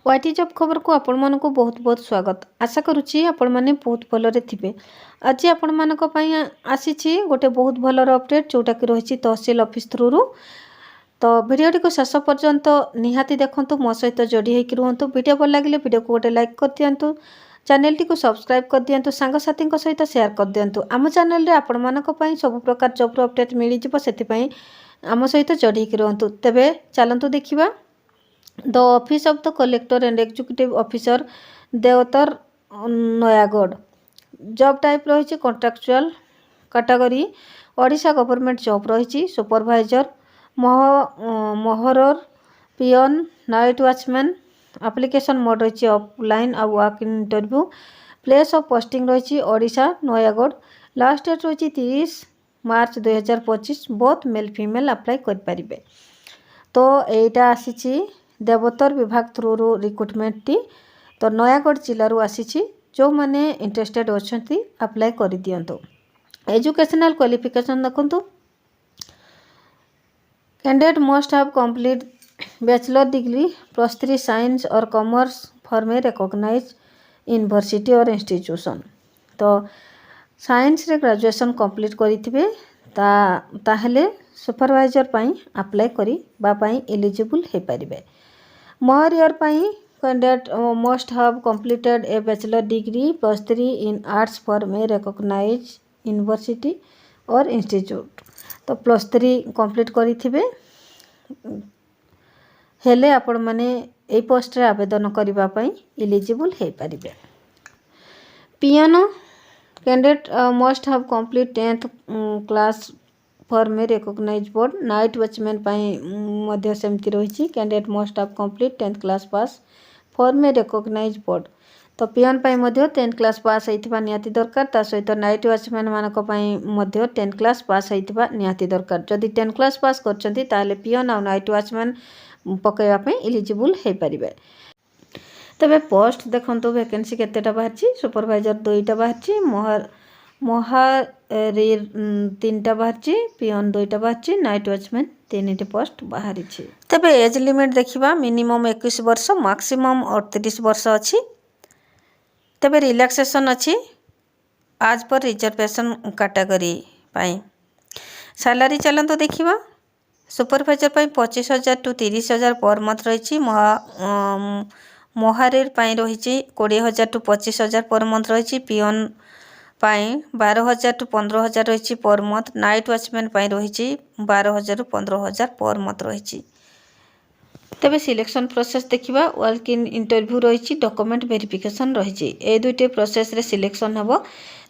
YT job खबर को आपण मानक बहुत बहुत स्वागत। आशा करुच्ची आपण मैंने बहुत भलरे थे। आज आपण मानक आसी गोटे बहुत भलर अपडेट जोटा कि रही तहसिल ऑफिस थ्रु। तो भिडियोटी को शेष पर्यंत निहाती देखंतु, मो सहित जोड़ी होकर रुहतु। वीडियो भल लगे वीडियो को गोटे लाइक कर दिंतु, चैनल टी को सब्सक्राइब कर दिंतु, सांगसाथी सहित शेयर कर दिंतु। आम चैनल रे आपण मानक सब प्रकार जॉब अपडेट मिल जाए, आम सहित जोड़ी होकर रुहतु। तेबे चलतु देखिबा the office of the collector and executive officer Debottar Nayagarh. Job type रही contractual category Odisha government job रही सुपरवाइजर मोहरर peon night watchman. Application mode रही offline or walk in interview. Place of posting रही ओडिशा नयागढ़। लास्ट डेट रही 30 March 2025। Both male female apply करें। तो यहीटा आसी देवतर विभाग थ्रु रिक्रुटमेंट टी। तो नयागढ़ जिलूर आसी जो मैंने इंटरेस्टेड अच्छा अप्लाई कर दिंतु। एजुकेशनल क्वालिफिकेशन देखु, candidate must have complete bachelor degree +3 science or commerce for a recognise university or institution. तो साइंस रे ग्रेजुएशन कंप्लीट करेंगे ताहले सुपरवाइजर अप्लाई करी एलिजिबल हो पारे। मोर ईयर candidate must have completed a bachelor degree +3 in arts for a recognise university or institute. तो +3 कंप्लीट करेंगे हेले आपण माने ए पोस्ट रे आवेदन करने एलिजिबल हो पारे। Peon candidate must have complete 10th class for a recognise board. Night watchman सेमती रही candidate must have complete 10th class pass for a recognise board. तो पियन 10th क्लास पास होता निहाती दरकार। ता सहित नाइट वॉचमैन मानक 10th क्लास पास होता निहाती दरकार। जदि 10th क्लास पास करछंती ताले पियन और नाइट वॉचमैन पकड़ापी एलिजिबल हो पारे। तबे पोस्ट देखो वैकेंसी केतेटा बाहर। सुपरवाइजर 2टा बाहर, मोहारी 3टा बाहर, पियन 2टा बाहर, नाइट वॉचमैन 3टी पोस्ट बाहरी। तबे एज लिमिट देखिबा मिनिमम 21 वर्ष मैक्सिमम 38 वर्ष अच्छी। तबे रिलैक्सेशन अच्छी आज पर रिजर्वेशन कैटेगरी पाई। सैलरी चलते देखिबा सुपरवाइजर 25,000 to 30,000 पर मंथ रही। मोहारीर रही 20,000 to 25,000 पर मंथ रही। पियन 12,000 to 15,000 रही पर मंथ। नाइट वॉचमैन रही 12,000 to 15,000 पर मंथ रही। तबे सिलेक्शन प्रोसेस देखिबा वॉक इन इंटरव्यू रही, डॉक्यूमेंट वेरिफिकेशन रही। ए दुईटे प्रोसेस रे सिलेक्शन हम।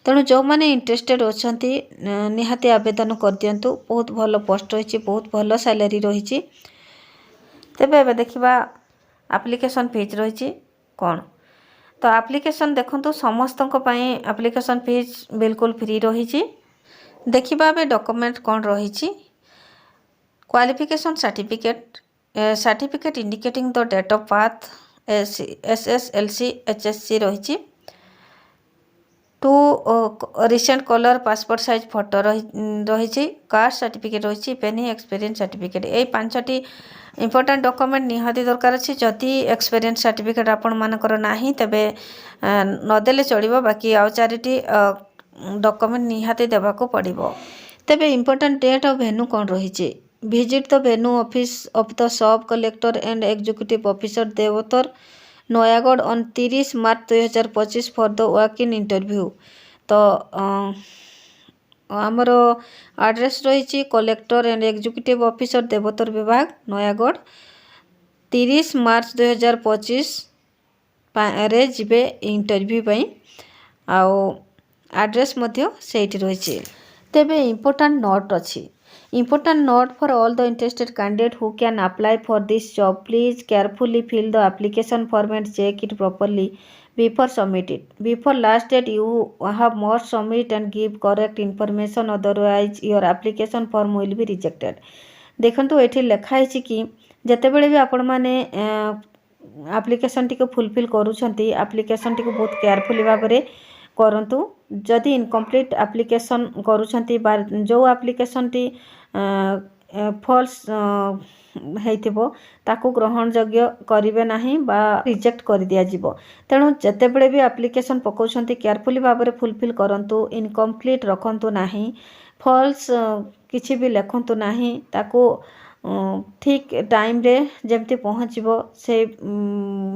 तेणु जो मैंने इंटरेस्टेड अच्छा निहाती आवेदन कर दिंतु। बहुत भल पोस्ट रही, बहुत भल सैलरी रही। तेबे देखिबा एप्लिकेशन फीस रही कौन। तो एप्लिकेशन देखंतु समस्त एप्लिकेशन फीस बिल्कुल फ्री रही। देखिबा डॉक्यूमेंट कौन रही। Qualification certificate indicating the date of birth SSLC HSC रही। 2 recent colour passport size photo रही। कास्ट सर्टिफिकेट रही। पेनी एक्सपीरियंस सर्टिफिकेट। ये 5टी इंपोर्टेंट डॉक्यूमेंट निहाती दरकार अच्छी। जदि एक्सपीरियंस सर्टिफिकेट आपण मानकर नाही तेबे नदेले चलिबो, बाकी आउ 4टी डॉक्यूमेंट निहाती देबाको पड़िबो। तेबे इंपोर्टेंट डेट ऑफ वेन्यू कौन रही। Visit the venue office of the sub collector and executive officer Debottar Nayagarh on 30 March 2025 for the walk in interview. तो आमर एड्रेस रही collector and executive officer Debottar विभाग नयागढ़ 30 मार्च 2025 रे जिबे इंटरव्यू पई। आउ एड्रेस मध्य सेठी रही। तेबे इंपोर्टेंट नोट अच्छी। Important note for all the interested candidate who can apply for this job. Please carefully fill the application form and check it properly before submit it. Before last date you have must submit and give correct information, otherwise your application form will be rejected. देखंतु एठी लिखा है कि जेतेबेले भी आपण माने application T को fulfil करूछंती application T को बहुत केयरफुली भाबरे करंतु। जदि इनकम्प्लीट एप्लिकेशन करूछंती जो एप्लिकेशन टी ଫଲ୍ସ ହେଇଥିବ ତାକୁ ଗ୍ରହଣଯୋଗ୍ୟ କରିବେ ନାହିଁ ବା ରିଜେକ୍ଟ କରିଦିଆଯିବ। ତେଣୁ ଯେତେବେଳେ ବି ଆପ୍ଲିକେସନ୍ ପକାଉଛନ୍ତି କେୟାରଫୁଲି ଭାବରେ ଫୁଲଫିଲ୍ କରନ୍ତୁ, ଇନକମ୍ପ୍ଲିଟ୍ ରଖନ୍ତୁ ନାହିଁ, ଫଲ୍ସ କିଛି ବି ଲେଖନ୍ତୁ ନାହିଁ, ତାକୁ ଠିକ୍ ଟାଇମ୍ରେ ଯେମିତି ପହଞ୍ଚିବ ସେଇ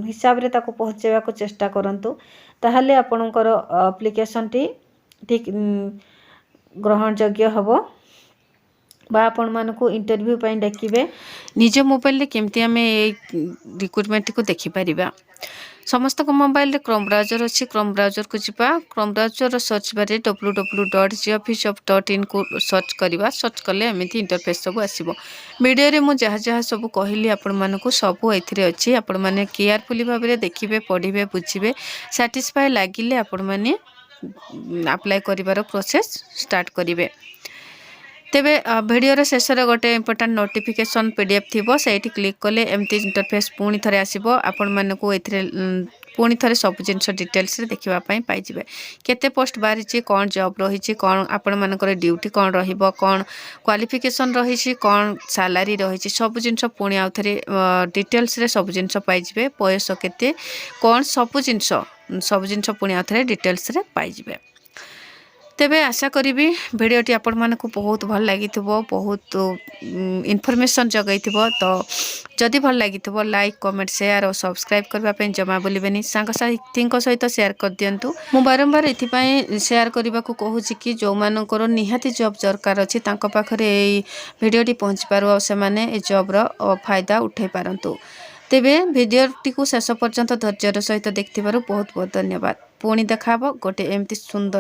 ହିସାବରେ ତାକୁ ପହଞ୍ଚାଇବାକୁ ଚେଷ୍ଟା କରନ୍ତୁ। ତାହେଲେ ଆପଣଙ୍କର ଆପ୍ଲିକେସନ୍ଟି ଠିକ୍ ଗ୍ରହଣଯୋଗ୍ୟ ହେବ ବା ଆପଣମାନଙ୍କୁ ଇଣ୍ଟରଭ୍ୟୁ ପାଇଁ ଡାକିବେ। ନିଜ ମୋବାଇଲରେ କେମିତି ଆମେ ଏଇ ରିକ୍ରୁଟମେଣ୍ଟକୁ ଦେଖିପାରିବା। ସମସ୍ତଙ୍କ ମୋବାଇଲରେ କ୍ରୋମ୍ ବ୍ରାଉଜର ଅଛି। କ୍ରୋମ୍ ବ୍ରାଉଜରକୁ ଯିବା। କ୍ରୋମ୍ ବ୍ରାଉଜର ସର୍ଚ୍ଚ ବାରେ www.geoffice.in କୁ ସର୍ଚ୍ଚ କରିବା। ସର୍ଚ୍ଚ କଲେ ଏମିତି ଇଣ୍ଟରଫେସ୍ ସବୁ ଆସିବ। ଭିଡ଼ିଓରେ ମୁଁ ଯାହା ଯାହା ସବୁ କହିଲି ଆପଣମାନଙ୍କୁ ସବୁ ଏଥିରେ ଅଛି। ଆପଣମାନେ କେୟାରଫୁଲି ଭାବରେ ଦେଖିବେ, ପଢ଼ିବେ, ବୁଝିବେ। ସାଟିସ୍ଫାଏ ଲାଗିଲେ ଆପଣମାନେ ଆପ୍ଲାଏ କରିବାର ପ୍ରୋସେସ୍ ଷ୍ଟାର୍ଟ କରିବେ। ତେବେ ଭିଡ଼ିଓର ଶେଷରେ ଗୋଟେ ଇମ୍ପୋର୍ଟାଣ୍ଟ ନୋଟିଫିକେସନ୍ PDF ଥିବ, ସେଇଠି କ୍ଲିକ୍ କଲେ ଏମିତି ଇଣ୍ଟରଫେସ୍ ପୁଣି ଥରେ ଆସିବ। ଆପଣମାନଙ୍କୁ ଏଥିରେ ପୁଣି ଥରେ ସବୁ ଜିନିଷ ଡିଟେଲ୍ସରେ ଦେଖିବା ପାଇଁ ପାଇଯିବେ। କେତେ ପୋଷ୍ଟ ବାହାରିଛି, କ'ଣ ଜବ୍ ରହିଛି, କ'ଣ ଆପଣମାନଙ୍କର ଡ୍ୟୁଟି କ'ଣ ରହିବ, କ'ଣ କ୍ୱାଲିଫିକେସନ୍ ରହିଛି, କ'ଣ ସାଲାରୀ ରହିଛି, ସବୁ ଜିନିଷ ପୁଣି ଆଉ ଥରେ ଡିଟେଲ୍ସରେ ସବୁ ଜିନିଷ ପାଇଯିବେ। ବୟସ କେତେ, କ'ଣ ସବୁ ଜିନିଷ ପୁଣି ଆଉ ଥରେ ଡିଟେଲ୍ସରେ ପାଇଯିବେ। ତେବେ ଆଶା କରିବି ଭିଡ଼ିଓଟି ଆପଣମାନଙ୍କୁ ବହୁତ ଭଲ ଲାଗିଥିବ, ବହୁତ ଇନଫର୍ମେସନ୍ ଯୋଗାଇଥିବ। ତ ଯଦି ଭଲ ଲାଗିଥିବ ଲାଇକ୍, କମେଣ୍ଟ, ସେୟାର ଓ ସବସ୍କ୍ରାଇବ୍ କରିବା ପାଇଁ ଜମା ଭୁଲିବେନି। ସାଙ୍ଗସାଥିଙ୍କ ସହିତ ସେୟାର କରିଦିଅନ୍ତୁ। ମୁଁ ବାରମ୍ବାର ଏଥିପାଇଁ ସେୟାର କରିବାକୁ କହୁଛି କି ଯେଉଁମାନଙ୍କର ନିହାତି ଜବ୍ ଦରକାର ଅଛି ତାଙ୍କ ପାଖରେ ଏଇ ଭିଡ଼ିଓଟି ପହଞ୍ଚିପାରୁ ଆଉ ସେମାନେ ଏ ଜବ୍ର ଫାଇଦା ଉଠାଇ ପାରନ୍ତୁ। ତେବେ ଭିଡ଼ିଓଟିକୁ ଶେଷ ପର୍ଯ୍ୟନ୍ତ ଧୈର୍ଯ୍ୟର ସହିତ ଦେଖିଥିବାରୁ ବହୁତ ବହୁତ ଧନ୍ୟବାଦ। ପୁଣି ଦେଖା ହେବ ଗୋଟେ ଏମିତି ସୁନ୍ଦର